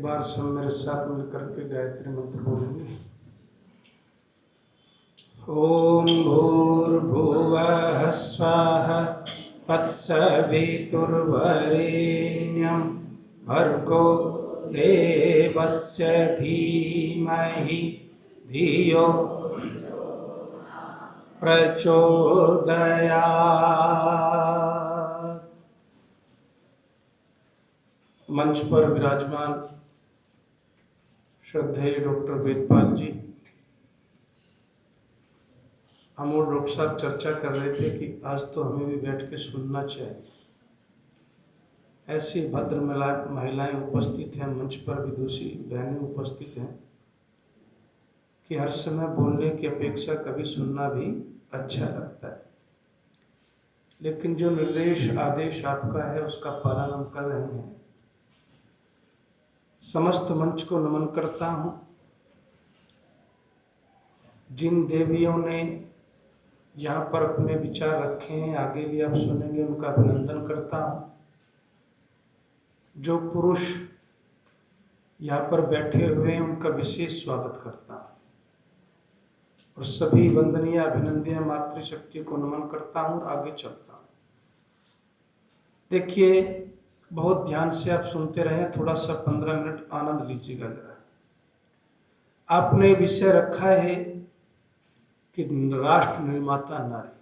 बार सब मेरे साथ मिलकर के गायत्री मंत्र बोलेंगे। ओम भूर्भुवः स्वः तत्सवितुर्वरेण्यं भर्गो देवस्य धीमहि धियो प्रचोदयात्। मंच पर विराजमान श्रद्धेय डॉक्टर वेदपाल जी, हम और डॉक्टर साहब चर्चा कर रहे थे कि आज तो हमें भी बैठ के सुनना चाहिए। ऐसी भद्र महिलाएं उपस्थित हैं, मंच पर विदुषी बहनें उपस्थित हैं कि हर समय बोलने की अपेक्षा कभी सुनना भी अच्छा लगता है। लेकिन जो निर्देश आदेश आपका है उसका पालन हम कर रहे हैं। समस्त मंच को नमन करता हूं। जिन देवियों ने यहाँ पर अपने विचार रखे हैं, आगे भी आप सुनेंगे, उनका अभिनंदन करता हूं। जो पुरुष यहाँ पर बैठे हुए हैं उनका विशेष स्वागत करता हूं और सभी वंदनीय अभिनंदनीय मातृशक्ति को नमन करता हूं और आगे चलता हूं। देखिए, बहुत ध्यान से आप सुनते रहें, थोड़ा सा 15 मिनट आनंद लीजिएगा जरा। आपने विषय रखा है कि राष्ट्र निर्माता नारी।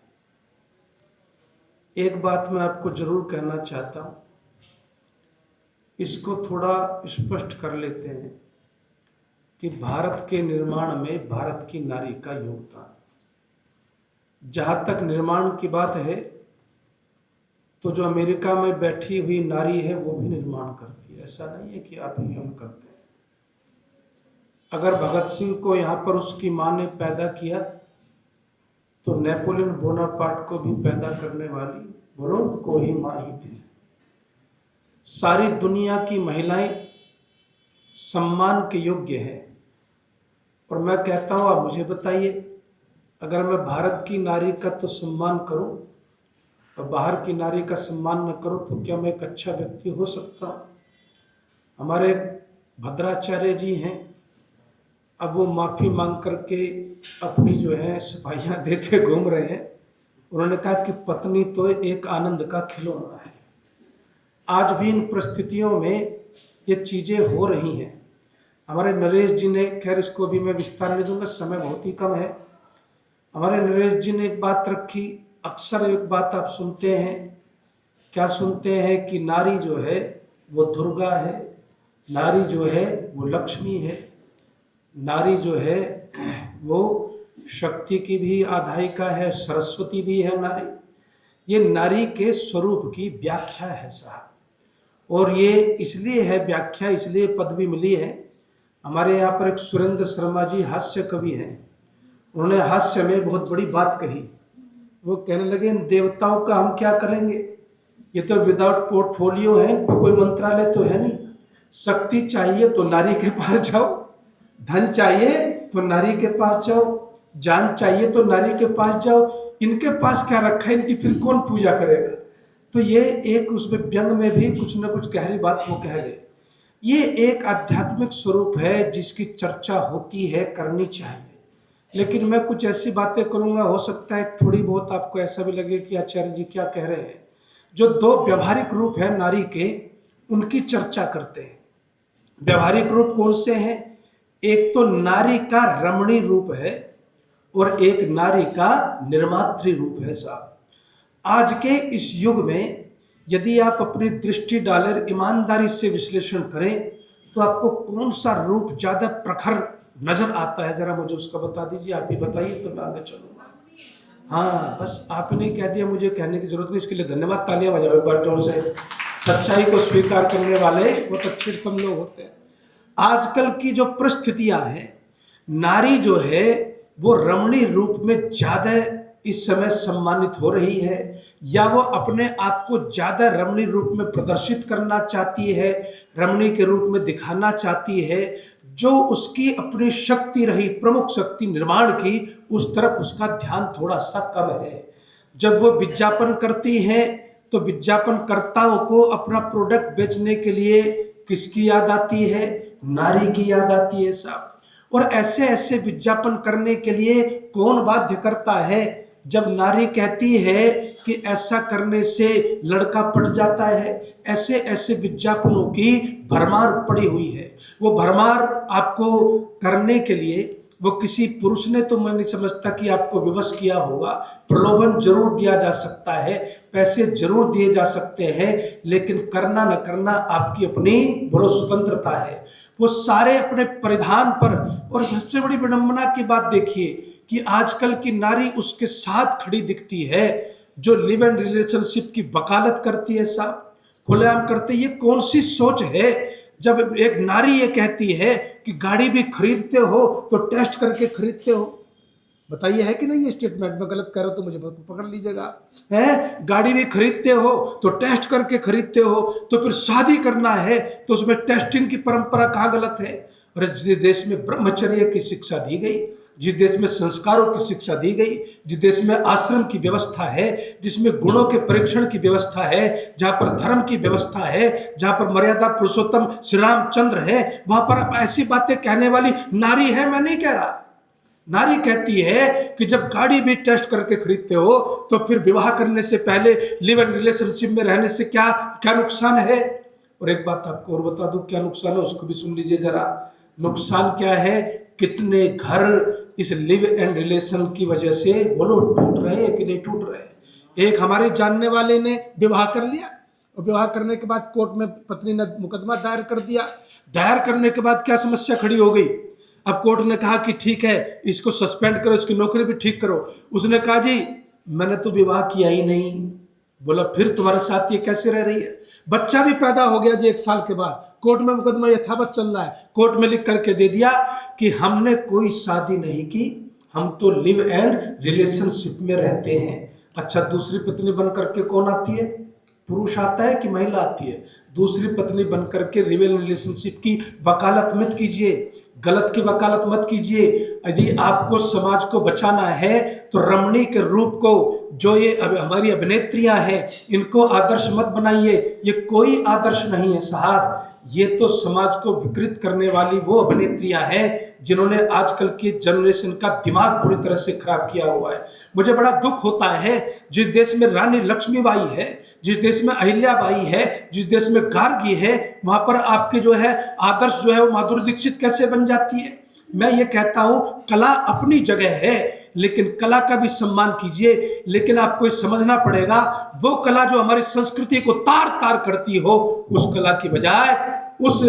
एक बात मैं आपको जरूर कहना चाहता हूं, इसको थोड़ा स्पष्ट कर लेते हैं कि भारत के निर्माण में भारत की नारी का योगदान। जहां तक निर्माण की बात है तो जो अमेरिका में बैठी हुई नारी है वो भी निर्माण करती है। ऐसा नहीं है कि आप ही हम करते हैं। अगर भगत सिंह को यहाँ पर उसकी माँ ने पैदा किया तो नेपोलियन बोनापार्ट को भी पैदा करने वाली बोलो कोई माँ ही थी। सारी दुनिया की महिलाएं सम्मान के योग्य हैं और मैं कहता हूं, आप मुझे बताइए, अगर मैं भारत की नारी का तो सम्मान करूं और बाहर की नारी का सम्मान न करूं तो क्या मैं एक अच्छा व्यक्ति हो सकता हूं? हमारे भद्राचार्य जी हैं, अब वो माफ़ी मांग करके अपनी जो है सिपाहियाँ देते घूम रहे हैं। उन्होंने कहा कि पत्नी तो एक आनंद का खिलौना है। आज भी इन परिस्थितियों में ये चीज़ें हो रही हैं। हमारे नरेश जी ने, खैर इसको भी मैं विस्तार नहीं दूंगा, समय बहुत ही कम है। हमारे नरेश जी ने एक बात रखी, अक्सर एक बात आप सुनते हैं, क्या सुनते हैं कि नारी जो है वो दुर्गा है, नारी जो है वो लक्ष्मी है, नारी जो है वो शक्ति की भी आधायिका है, सरस्वती भी है नारी। ये नारी के स्वरूप की व्याख्या है साहब, और ये इसलिए है व्याख्या, इसलिए पदवी मिली है। हमारे यहाँ पर एक सुरेंद्र शर्मा जी हास्य कवि हैं, उन्होंने हास्य में बहुत बड़ी बात कही। वो कहने लगे, इन देवताओं का हम क्या करेंगे, ये तो विदाउट पोर्टफोलियो है, इन पर कोई मंत्रालय तो है नहीं। शक्ति चाहिए तो नारी के पास जाओ, धन चाहिए तो नारी के पास जाओ, जान चाहिए तो नारी के पास जाओ। इनके पास क्या रखा है, इनकी फिर कौन पूजा करेगा? तो ये एक उसमें व्यंग में भी कुछ न कुछ गहरी बात वो कह गए। ये एक आध्यात्मिक स्वरूप है जिसकी चर्चा होती है, करनी चाहिए। लेकिन मैं कुछ ऐसी बातें करूंगा, हो सकता है थोड़ी बहुत आपको ऐसा भी लगे कि आचार्य जी क्या कह रहे हैं। जो दो व्यवहारिक रूप है नारी के, उनकी चर्चा करते हैं। व्यवहारिक रूप कौन से हैं? एक तो नारी का रमणी रूप है और एक नारी का निर्मात्री रूप है साहब। आज के इस युग में यदि आप अपनी दृष्टि डालें, ईमानदारी से विश्लेषण करें, तो आपको कौन सा रूप ज्यादा प्रखर नजर आता है? जरा मुझे उसका बता दीजिए, आप ही बताइए तो मैं आगे चलूंगा। हाँ, बस आपने कह दिया, मुझे कहने की जरूरत नहीं, इसके लिए धन्यवाद। तालियां बजाओ एक बार जोर से। सच्चाई को स्वीकार करने वाले बहुत अच्छे कम लोग होते हैं। आजकल की जो परिस्थितियां हैं, नारी जो है वो रमणी रूप में ज्यादा इस समय सम्मानित हो रही है, या वो अपने आप को ज्यादा रमणी रूप में प्रदर्शित करना चाहती है, रमणी के रूप में दिखाना चाहती है। जो उसकी अपनी शक्ति रही, प्रमुख शक्ति निर्माण की, उस तरफ उसका ध्यान थोड़ा सा कम है। जब वो विज्ञापन करती है तो विज्ञापनकर्ताओं को अपना प्रोडक्ट बेचने के लिए किसकी याद आती है? नारी की याद आती है साहब। और ऐसे ऐसे विज्ञापन करने के लिए कौन बाध्य करता है? जब नारी कहती है कि ऐसा करने से लड़का पट जाता है, ऐसे ऐसे विज्ञापनों की भरमार पड़ी हुई है। वो भरमार आपको करने के लिए वो किसी पुरुष ने तो मैं नहीं समझता कि आपको विवश किया होगा। प्रलोभन जरूर दिया जा सकता है, पैसे जरूर दिए जा सकते हैं, लेकिन करना न करना आपकी अपनी बड़ी स्वतंत्रता है। वो सारे अपने परिधान पर। और सबसे बड़ी विडंबना की बात देखिए कि आजकल की नारी उसके साथ खड़ी दिखती है जो लिव इन रिलेशनशिप की वकालत करती है साहब, खुलेआम करते। ये कौन सी सोच है? जब एक नारी ये कहती है कि गाड़ी भी खरीदते हो तो टेस्ट करके खरीदते हो, बताइए है कि नहीं? ये स्टेटमेंट में गलत कह रहा हूं तो मुझे पकड़ लीजिएगा। है, गाड़ी भी खरीदते हो तो टेस्ट करके खरीदते हो, तो फिर शादी करना है तो उसमें टेस्टिंग की परंपरा कहाँ गलत है? और जिस देश में ब्रह्मचर्य की शिक्षा दी गई, जिस देश में संस्कारों की शिक्षा दी गई, जिस देश में आश्रम की व्यवस्था है, जिसमें गुणों के परीक्षण की व्यवस्था है, जहां पर धर्म की व्यवस्था है, जहां पर मर्यादा पुरुषोत्तम श्री रामचंद्र है, वहां पर आप ऐसी बातें कहने वाली नारी है? मैं नहीं कह रहा। नारी कहती है कि जब गाड़ी भी टेस्ट करके खरीदते हो तो फिर विवाह करने से पहले लिव इन रिलेशनशिप में रहने से क्या क्या नुकसान है? और एक बात आपको और बता दूं क्या नुकसान है, उसको भी सुन लीजिए जरा। नुकसान क्या है? कितने घर इस लिव इन रिलेशन की वजह से बोलो टूट रहे हैं कि नहीं टूट रहे? एक हमारे जानने वाले ने विवाह कर लिया और विवाह करने के बाद कोर्ट में पत्नी ने मुकदमा दायर कर दिया। दायर करने के बाद क्या समस्या खड़ी हो गई? अब कोर्ट ने कहा कि ठीक है, इसको सस्पेंड करो, इसकी नौकरी भी ठीक करो। उसने कहा जी मैंने तो विवाह किया ही नहीं। बोला फिर तुम्हारे साथ ये कैसे रह रही है? बच्चा भी पैदा हो गया जी 1 साल के बाद, कोर्ट में मुकदमा यथावत चल रहा है। कोर्ट में लिख करके दे दिया कि हमने कोई शादी नहीं की, हम तो लिव एंड रिलेशनशिप में रहते हैं। अच्छा, दूसरी पत्नी बन करके कौन आती है? पुरुष आता है कि महिला आती है? दूसरी पत्नी बनकर के लिव इन रिलेशनशिप की वकालत मत कीजिए, गलत की वकालत मत कीजिए। यदि आपको समाज को बचाना है तो रमणी के रूप को, जो ये हमारी अभिनेत्रियां हैं, इनको आदर्श मत बनाइए। ये कोई आदर्श नहीं है साहब, ये तो समाज को विकृत करने वाली वो अभिनेत्रियां हैं जिन्होंने आजकल की जनरेशन का दिमाग पूरी तरह से खराब किया हुआ है। मुझे बड़ा दुख होता है जिस देश में रानी लक्ष्मीबाई है, जिस देश में अहिल्याबाई है, जिस देश में गार्गी है, वहां पर आपके जो है आदर्श जो है वो माधुरी दीक्षित कैसे बन जाती है? मैं ये कहता हूं कला अपनी जगह है, लेकिन कला का भी सम्मान कीजिए। लेकिन आपको समझना पड़ेगा वो कला जो हमारी संस्कृति को तार तार करती हो, उस कला की बजाय उस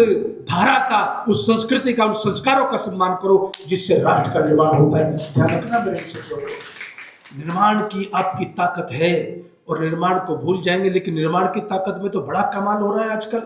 धारा का, उस संस्कृति का, उस संस्कारों का सम्मान करो जिससे राष्ट्र का निर्माण होता है। ध्यान रखना मेरे से, निर्माण की आपकी ताकत है और निर्माण को भूल जाएंगे। लेकिन निर्माण की ताकत में तो बड़ा कमाल हो रहा है आजकल।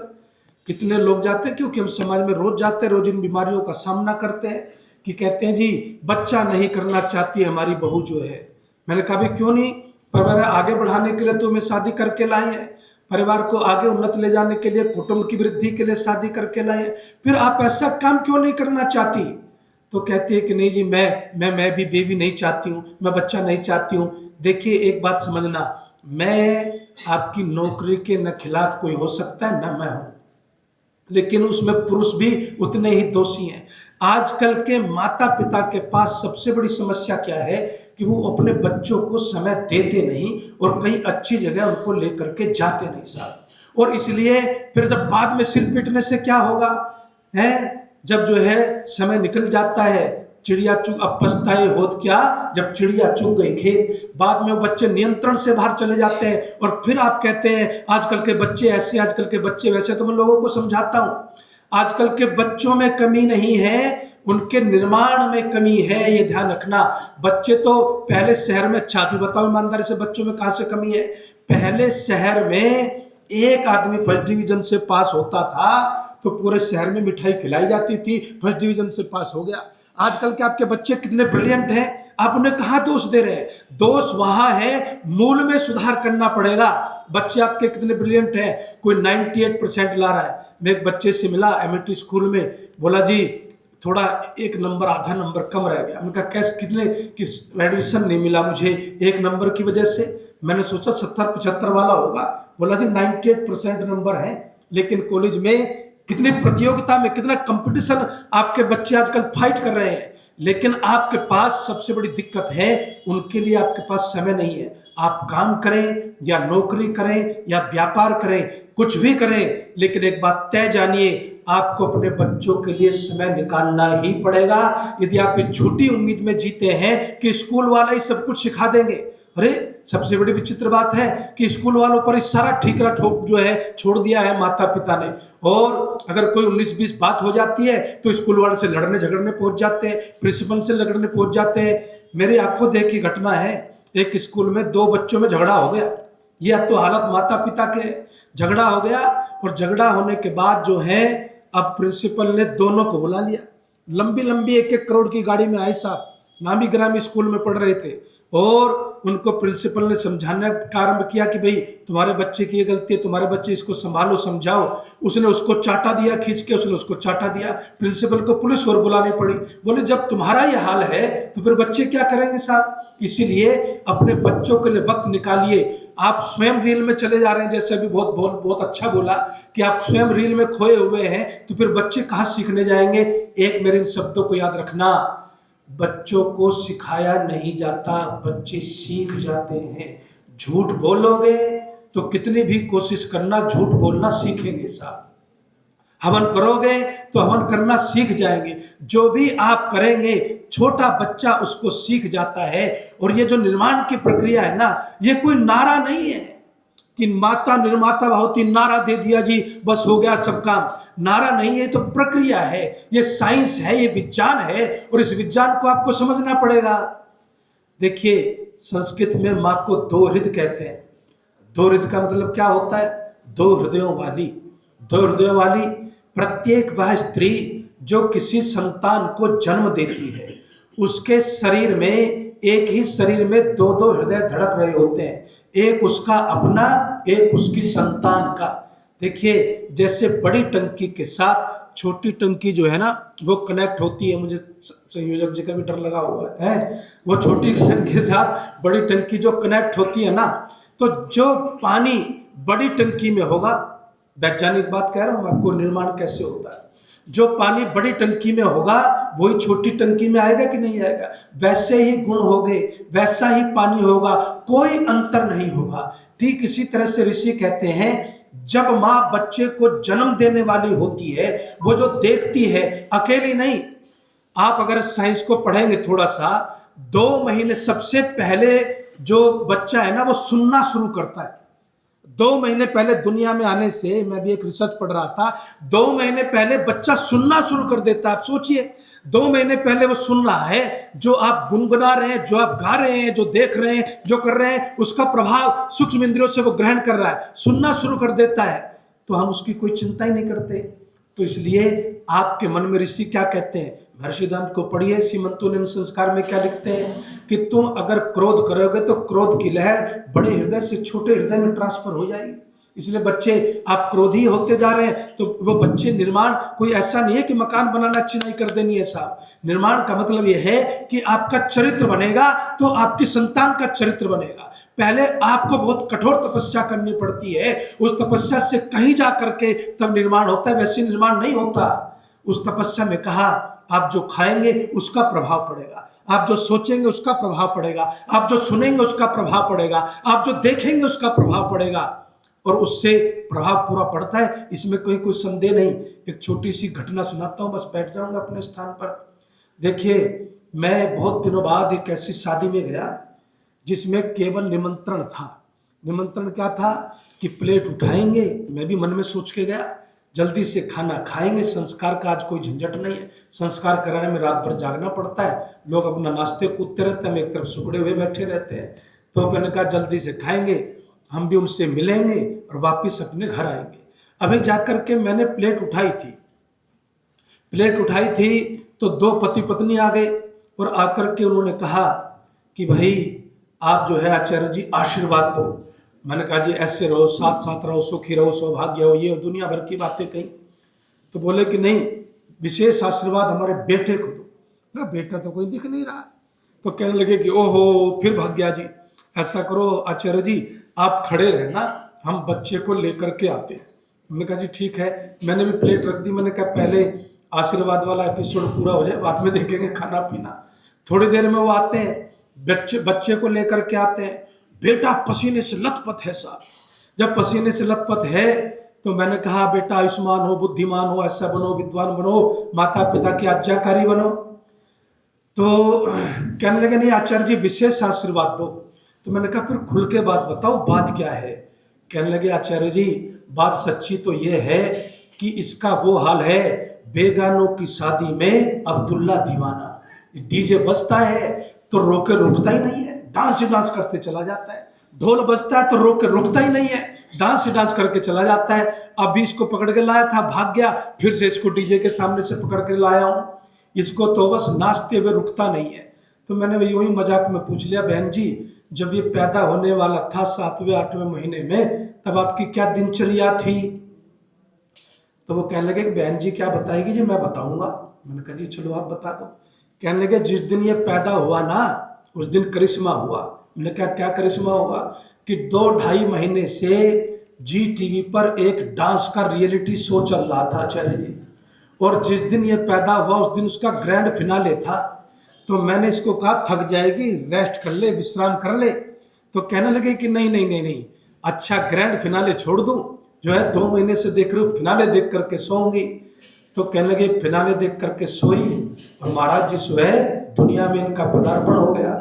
कितने लोग जाते हैं, क्योंकि हम समाज में रोज जाते हैं, रोज इन बीमारियों का सामना करते हैं कि कहते हैं जी बच्चा नहीं करना चाहती है हमारी बहू जो है। मैंने कहा भी क्यों नहीं? परिवार आगे बढ़ाने के लिए तो हमें शादी करके लाई है, परिवार को आगे उन्नत ले जाने के लिए, कुटुंब की वृद्धि के लिए शादी करके लाई है, फिर आप ऐसा काम क्यों नहीं करना चाहती? तो कहती है कि नहीं जी मैं भी बेबी नहीं चाहती हूँ, मैं बच्चा नहीं चाहती हूँ। देखिए एक बात समझना, मैं आपकी नौकरी के न खिलाफ कोई हो सकता है न मैं हूँ, लेकिन उसमें पुरुष भी उतने ही दोषी हैं। आजकल के माता पिता के पास सबसे बड़ी समस्या क्या है कि वो अपने बच्चों को समय देते नहीं और कई अच्छी जगह उनको लेकर के जाते नहीं साहब। और इसलिए फिर जब बाद में सिर पीटने से क्या होगा है? जब जो है समय निकल जाता है, चिड़िया चुग अब पछताए होत क्या, जब चिड़िया चुग गई खेत। बाद में वो बच्चे नियंत्रण से बाहर चले जाते हैं और फिर आप कहते हैं आजकल के बच्चे ऐसे, आजकल के बच्चे वैसे। तो मैं लोगों को समझाता हूं आजकल के बच्चों में कमी नहीं है, उनके निर्माण में कमी है, ये ध्यान रखना। बच्चे तो पहले शहर में, अच्छा भी बताओ ईमानदारी से, बच्चों में कहां से कमी है? पहले शहर में एक आदमी फर्स्ट डिवीजन से पास होता था तो पूरे शहर में मिठाई खिलाई जाती थी, फर्स्ट डिवीजन से पास हो गया। आजकल के आपके बच्चे कितने ब्रिलियंट हैं, आप उन्हें कहाँ दोष दे रहे हैं? दोष वहां है, मूल में सुधार करना पड़ेगा। बच्चे आपके कितने ब्रिलियंट हैं, कोई 98% ला रहा है। मैं एक बच्चे से मिला एमिटी स्कूल में, बोला जी थोड़ा 1 नंबर आधा नंबर कम रह गया। उनका कैसे, कितने किस एडमिशन नहीं मिला मुझे 1 नंबर की वजह से? मैंने सोचा 70-75 वाला होगा। बोला जी 98% नंबर है, लेकिन कॉलेज में कितनी प्रतियोगिता में, कितना कंपटीशन आपके बच्चे आजकल फाइट कर रहे हैं, लेकिन आपके पास सबसे बड़ी दिक्कत है, उनके लिए आपके पास समय नहीं है। आप काम करें या नौकरी करें या व्यापार करें, कुछ भी करें, लेकिन एक बात तय जानिए, आपको अपने बच्चों के लिए समय निकालना ही पड़ेगा। यदि आप इस झूठी उम्मीद में जीते हैं कि स्कूल वाले ही सब कुछ सिखा देंगे, अरे सबसे बड़ी विचित्र बात है कि स्कूल वालों पर इस सारा ठीकरा ठोक जो है छोड़ दिया है माता पिता ने। और अगर कोई 19-20 बात हो जाती है तो स्कूल वाले से लड़ने झगड़ने पहुंच जाते हैं, प्रिंसिपल से लड़ने पहुंच जाते हैं। मेरी आंखों देखी घटना है, एक स्कूल में 2 बच्चों में झगड़ा हो गया। ये अब तो हालत माता पिता के, झगड़ा हो गया और झगड़ा होने के बाद जो है अब प्रिंसिपल ने दोनों को बुला लिया। लंबी लंबी 1-1 करोड़ की गाड़ी में आए साहब, नामी ग्रामी स्कूल में पढ़ रहे थे, और उनको प्रिंसिपल ने समझाने का आरंभ किया कि भाई तुम्हारे बच्चे की ये गलती है, तुम्हारे बच्चे इसको संभालो, समझाओ। उसने उसको चाटा दिया, खींच के उसने उसको चाटा दिया। प्रिंसिपल को पुलिस और बुलानी पड़ी। बोले जब तुम्हारा ये हाल है तो फिर बच्चे क्या करेंगे साहब। इसीलिए अपने बच्चों के लिए वक्त निकालिए। आप स्वयं रील में चले जा रहे हैं, जैसे अभी बहुत अच्छा बोला कि आप स्वयं रील में खोए हुए हैं, तो फिर बच्चे कहाँ सीखने जाएंगे। एक मेरे इन शब्दों को याद रखना, बच्चों को सिखाया नहीं जाता, बच्चे सीख जाते हैं। झूठ बोलोगे तो कितनी भी कोशिश करना, झूठ बोलना सीखेंगे साहब। हवन करोगे तो हवन करना सीख जाएंगे। जो भी आप करेंगे छोटा बच्चा उसको सीख जाता है। और ये जो निर्माण की प्रक्रिया है ना, ये कोई नारा नहीं है कि माता निर्माता होती, नारा दे दिया जी बस हो गया सब काम। नारा नहीं है, तो प्रक्रिया है, ये साइंस है, ये विज्ञान है, और इस विज्ञान को आपको समझना पड़ेगा। देखिए संस्कृत में माँ को 2 हृदय कहते हैं। 2 हृदय का मतलब क्या होता है? 2 हृदयों वाली। 2 हृदयों वाली प्रत्येक वह स्त्री जो किसी संतान को जन्म देती है, उसके शरीर में, एक ही शरीर में 2-2 हृदय धड़क रहे होते हैं, एक उसका अपना, एक उसकी संतान का। देखिए जैसे बड़ी टंकी के साथ छोटी टंकी जो है ना वो कनेक्ट होती है। मुझे संयोजक जी का भी डर लगा हुआ है, वो छोटी टंकी के साथ बड़ी टंकी जो कनेक्ट होती है ना, तो जो पानी बड़ी टंकी में होगा, वैज्ञानिक बात कह रहा हूँ आपको, निर्माण कैसे होता है, जो पानी बड़ी टंकी में होगा वही छोटी टंकी में आएगा कि नहीं आएगा। वैसे ही गुण होंगे, वैसा ही पानी होगा, कोई अंतर नहीं होगा। ठीक इसी तरह से ऋषि कहते हैं, जब माँ बच्चे को जन्म देने वाली होती है, वो जो देखती है अकेली नहीं। आप अगर साइंस को पढ़ेंगे थोड़ा सा, 2 महीने सबसे पहले जो बच्चा है ना वो सुनना शुरू करता है। 2 महीने पहले दुनिया में आने से, मैं भी एक रिसर्च पढ़ रहा था, 2 महीने पहले बच्चा सुनना शुरू कर देता है। आप सोचिए 2 महीने पहले वो सुन रहा है, जो आप गुनगुना रहे हैं, जो आप गा रहे हैं, जो देख रहे हैं, जो कर रहे हैं, उसका प्रभाव सूक्ष्म इंद्रियों से वो ग्रहण कर रहा है, सुनना शुरू कर देता है। तो हम उसकी कोई चिंता ही नहीं करते। तो इसलिए आपके मन में ऋषि क्या कहते हैं, महर्षिदांत को पढ़िए, सीमंतोलन संस्कार में क्या लिखते हैं कि तुम अगर क्रोध करोगे तो क्रोध की लहर बड़े हृदय से छोटे हृदय में ट्रांसफर हो जाएगी। इसलिए बच्चे, आप क्रोधी होते जा रहे हैं तो वो बच्चे, निर्माण कोई ऐसा नहीं है कि मकान बनाना चिनाई कर देनी है साहब। निर्माण का मतलब यह है कि आपका चरित्र बनेगा तो आपकी संतान का चरित्र बनेगा। पहले आपको बहुत कठोर तपस्या करनी पड़ती है, उस तपस्या से कहीं जा करके तब निर्माण होता है, वैसे निर्माण नहीं होता। उस तपस्या में कहा, आप जो खाएंगे उसका प्रभाव पड़ेगा, आप जो सोचेंगे उसका प्रभाव पड़ेगा, आप जो सुनेंगे उसका प्रभाव पड़ेगा, आप जो देखेंगे उसका प्रभाव पड़ेगा, और उससे प्रभाव पूरा पड़ता है, इसमें कोई संदेह नहीं। एक छोटी सी घटना सुनाता हूँ, बस बैठ जाऊंगा अपने स्थान पर। देखिए मैं बहुत दिनों बाद एक ऐसी शादी में गया जिसमें केवल निमंत्रण था। निमंत्रण क्या था कि प्लेट उठाएंगे, मैं भी मन में सोच के गया, जल्दी से खाना खाएंगे, संस्कार का आज कोई झंझट नहीं है। संस्कार कराने में रात भर जागना पड़ता है, लोग अपना नाश्ते कूदते रहते हैं, हम एक तरफ सुकड़े हुए बैठे रहते हैं। तो मैंने कहा जल्दी से खाएंगे, हम भी उनसे मिलेंगे और वापिस अपने घर आएंगे। अभी जाकर के मैंने प्लेट उठाई थी तो 2 पति पत्नी आ गए और आकर के उन्होंने कहा कि भाई आप जो है आचार्य जी आशीर्वाद दो। मैंने कहा जी ऐसे रहो, साथ साथ रहो, सुखी रहो, सौभाग्य हो, ये दुनिया भर की बातें कही। तो बोले कि नहीं, विशेष आशीर्वाद हमारे बेटे को दो। बेटा तो कोई दिख नहीं रहा। तो कहने लगे कि ओहो फिर भाग गया जी। ऐसा करो आचार्य जी आप खड़े रहना, हम बच्चे को लेकर के आते हैं। मैंने कहा जी ठीक है। मैंने भी प्लेट रख दी। मैंने कहा पहले आशीर्वाद वाला एपिसोड पूरा हो जाए, बाद में देखेंगे खाना पीना। थोड़ी देर में वो आते हैं, बच्चे बच्चे को लेकर के आते हैं। बेटा पसीने से लथपथ है साहब। जब पसीने से लथपथ है तो मैंने कहा बेटा आयुष्मान हो, बुद्धिमान हो, ऐसा बनो, विद्वान बनो, माता पिता की आज्ञाकारी बनो। तो कहने लगे नहीं आचार्य जी विशेष आशीर्वाद दो। तो मैंने कहा फिर खुल के बात बताओ, बात क्या है। कहने लगे आचार्य जी बात सच्ची तो ये है कि इसका वो हाल है, बेगानों की शादी में अब्दुल्ला दीवाना। डीजे बजता है तो रोके रुकता ही नहीं है, डांस ही डांस करते चला जाता है। ढोल बजता है तो रोके रुकता ही नहीं है, डांस ही डांस करके चला जाता है। अभी इसको पकड़ के लाया था, भाग गया, फिर से इसको डीजे के सामने से पकड़ के लाया हूं। इसको तो बस नाचते हुए रुकता नहीं है। तो मैंने यूं ही मजाक में पूछ लिया, बहन जी जब ये पैदा होने वाला था 7वें 8वें महीने में, तब आपकी क्या दिनचर्या थी। तो वो कहने लगे कि बहन जी क्या बताएगी जी, मैं बताऊंगा। मैंने कहा जी चलो आप बता दो। कहने लगे जिस दिन ये पैदा हुआ ना उस दिन करिश्मा हुआ। मैंने कहा क्या करिश्मा हुआ। कि 2-2.5 महीने से जी टीवी पर एक डांस का रियलिटी शो चल रहा था आचार्य जी, और जिस दिन ये पैदा हुआ उस दिन उसका ग्रैंड फिनाले था। तो मैंने इसको कहा थक जाएगी, रेस्ट कर ले, विश्राम कर ले। तो कहने लगे कि नहीं नहीं नहीं नहीं, अच्छा ग्रैंड फिनाले छोड़ दूं, जो है 2 महीने से देख रही हूँ, फिनाले देख करके सोऊंगी। तो कहने लगे फिनाले देख करके सोई और महाराज जी सो है दुनिया में इनका पदार्पण हो गया।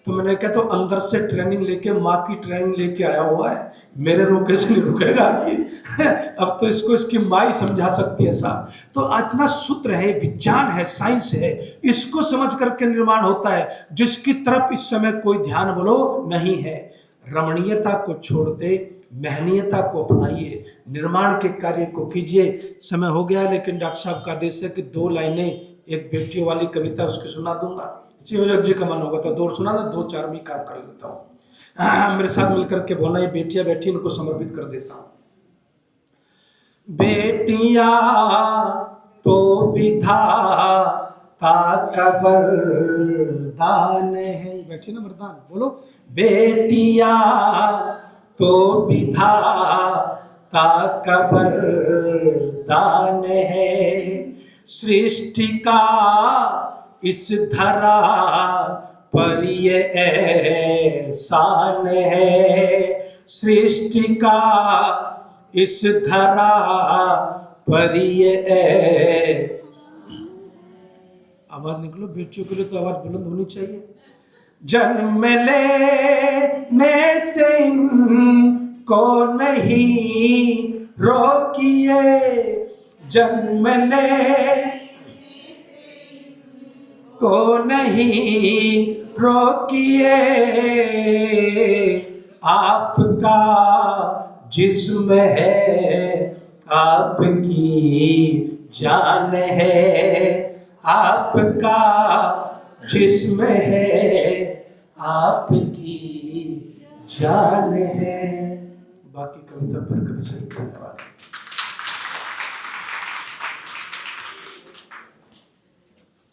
तो मैंने कहा तो अंदर से ट्रेनिंग लेके, माँ की ट्रेनिंग लेके आया हुआ है, मेरे रोके से नहीं रुकेगा ये। अब तो इसको इसकी माँ ही समझा सकती है साहब। तो इतना सूत्र है, विज्ञान है, साइंस है, इसको समझ करके निर्माण होता है, जिसकी तरफ इस समय कोई ध्यान बोलो नहीं है। रमणीयता को छोड़ते महनीयता को अपनाइए, निर्माण के कार्य को कीजिए। समय हो गया लेकिन डॉक्टर साहब का आदेश है कि 2 लाइनें एक बेटियों वाली कविता उसकी सुना दूंगा। शिवजग जी का मन होगा तो 2 सुना ना, 2-4 में काम कर लेता हूँ। मेरे साथ मिलकर के बोलना, ये बेटियां बैठी इनको समर्पित कर देता हूँ। बेटियां तो विधाता का वरदान है। बैठी ना वरदान बोलो। बेटियां तो विधाता का वरदान है, सृष्टि का इस धरा पर ये एहसान है, सृष्टि का इस धरा पर ये आवाज निकलो, बेटियों के लिए तो आवाज बुलंद होनी चाहिए। जन्म लेने से इनको नहीं रोकिए, जन्म ले को नहीं रोकिए, आपका जिस्म है आपकी जान है, आपका जिस्म है आपकी जान है। बाकी कविता पर कभी सही। धन्यवाद।